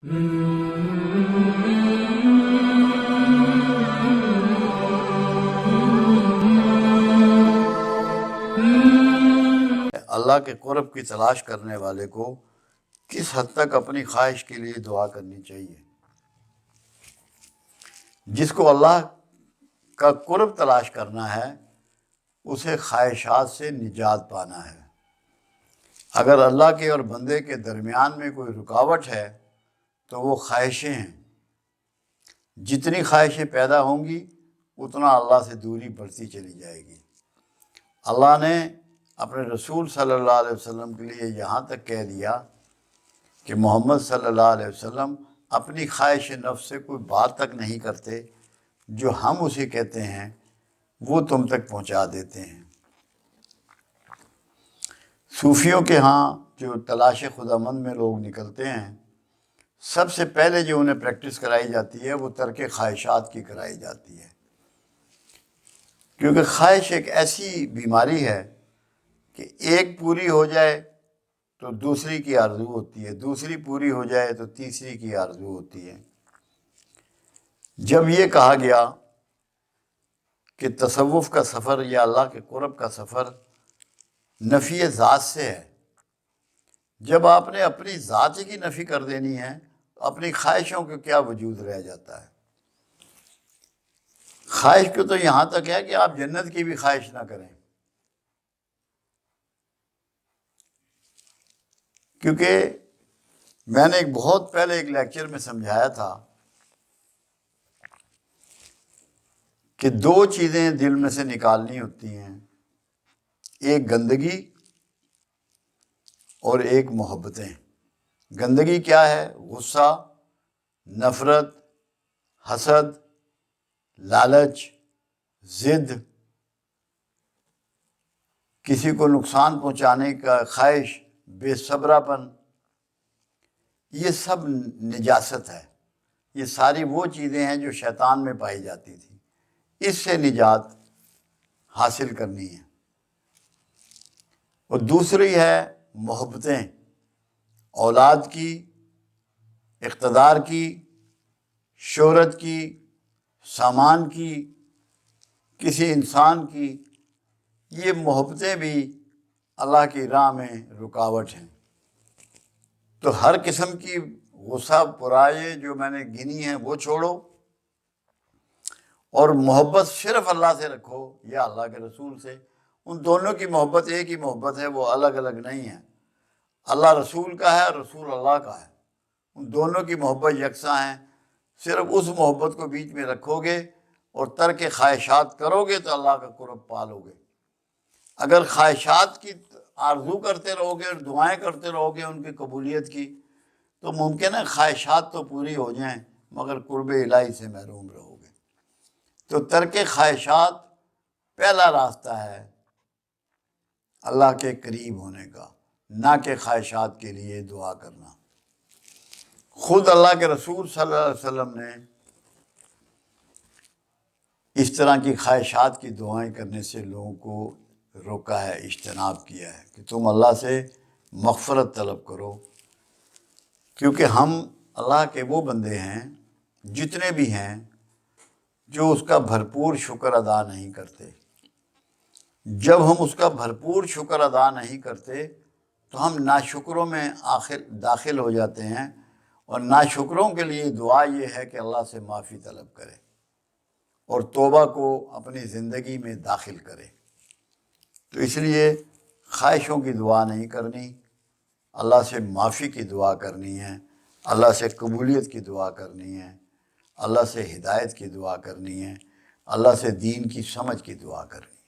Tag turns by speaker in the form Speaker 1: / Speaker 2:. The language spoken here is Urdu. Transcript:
Speaker 1: اللہ کے قرب کی تلاش کرنے والے کو کس حد تک اپنی خواہش کے لیے دعا کرنی چاہیے؟ جس کو اللہ کا قرب تلاش کرنا ہے اسے خواہشات سے نجات پانا ہے۔ اگر اللہ کے اور بندے کے درمیان میں کوئی رکاوٹ ہے تو وہ خواہشیں ہیں۔ جتنی خواہشیں پیدا ہوں گی اتنا اللہ سے دوری بڑھتی چلی جائے گی۔ اللہ نے اپنے رسول صلی اللہ علیہ وسلم کے لیے یہاں تک کہہ دیا کہ محمد صلی اللہ علیہ وسلم اپنی خواہش نفس سے کوئی بات تک نہیں کرتے، جو ہم اسے کہتے ہیں وہ تم تک پہنچا دیتے ہیں۔ صوفیوں کے ہاں جو تلاش خداوند میں لوگ نکلتے ہیں، سب سے پہلے جو انہیں پریکٹس کرائی جاتی ہے وہ ترک خواہشات کی کرائی جاتی ہے، کیونکہ خواہش ایک ایسی بیماری ہے کہ ایک پوری ہو جائے تو دوسری کی آرزو ہوتی ہے، دوسری پوری ہو جائے تو تیسری کی آرزو ہوتی ہے۔ جب یہ کہا گیا کہ تصوف کا سفر یا اللہ کے قرب کا سفر نفی ذات سے ہے، جب آپ نے اپنی ذات کی نفی کر دینی ہے تو اپنی خواہشوں کا کیا وجود رہ جاتا ہے؟ خواہش کو تو یہاں تک ہے کہ آپ جنت کی بھی خواہش نہ کریں، کیونکہ میں نے بہت پہلے ایک لیکچر میں سمجھایا تھا کہ دو چیزیں دل میں سے نکالنی ہوتی ہیں، ایک گندگی اور ایک محبتیں۔ گندگی کیا ہے؟ غصہ، نفرت، حسد، لالچ، ضد، کسی کو نقصان پہنچانے کا خواہش، بے صبرا پن، یہ سب نجاست ہے۔ یہ ساری وہ چیزیں ہیں جو شیطان میں پائی جاتی تھی، اس سے نجات حاصل کرنی ہے۔ اور دوسری ہے محبتیں، اولاد کی، اقتدار کی، شہرت کی، سامان کی، کسی انسان کی۔ یہ محبتیں بھی اللہ کی راہ میں رکاوٹ ہیں۔ تو ہر قسم کی غصہ برائیاں جو میں نے گنی ہیں وہ چھوڑو، اور محبت صرف اللہ سے رکھو یا اللہ کے رسول سے۔ ان دونوں کی محبت ایک ہی محبت ہے، وہ الگ الگ نہیں ہے۔ اللہ رسول کا ہے، رسول اللہ کا ہے، ان دونوں کی محبت یکساں ہے۔ صرف اس محبت کو بیچ میں رکھو گے اور ترک خواہشات کرو گے تو اللہ کا قرب پالو گے۔ اگر خواہشات کی آرزو کرتے رہو گے اور دعائیں کرتے رہو گے ان کی قبولیت کی، تو ممکن ہے خواہشات تو پوری ہو جائیں مگر قرب الہی سے محروم رہو گے۔ تو ترک خواہشات پہلا راستہ ہے اللہ کے قریب ہونے کا، نہ کہ خواہشات کے لیے دعا کرنا۔ خود اللہ کے رسول صلی اللہ علیہ وسلم نے اس طرح کی خواہشات کی دعائیں کرنے سے لوگوں کو روکا ہے، اجتناب کیا ہے کہ تم اللہ سے مغفرت طلب کرو، کیونکہ ہم اللہ کے وہ بندے ہیں جتنے بھی ہیں جو اس کا بھرپور شکر ادا نہیں کرتے۔ جب ہم اس کا بھرپور شکر ادا نہیں کرتے تو ہم ناشکروں میں داخل ہو جاتے ہیں، اور ناشکروں کے لیے دعا یہ ہے کہ اللہ سے معافی طلب کرے اور توبہ کو اپنی زندگی میں داخل کرے۔ تو اس لیے خواہشوں کی دعا نہیں کرنی، اللہ سے معافی کی دعا کرنی ہے، اللہ سے قبولیت کی دعا کرنی ہے، اللہ سے ہدایت کی دعا کرنی ہے، اللہ سے دین کی سمجھ کی دعا کرنی ہے۔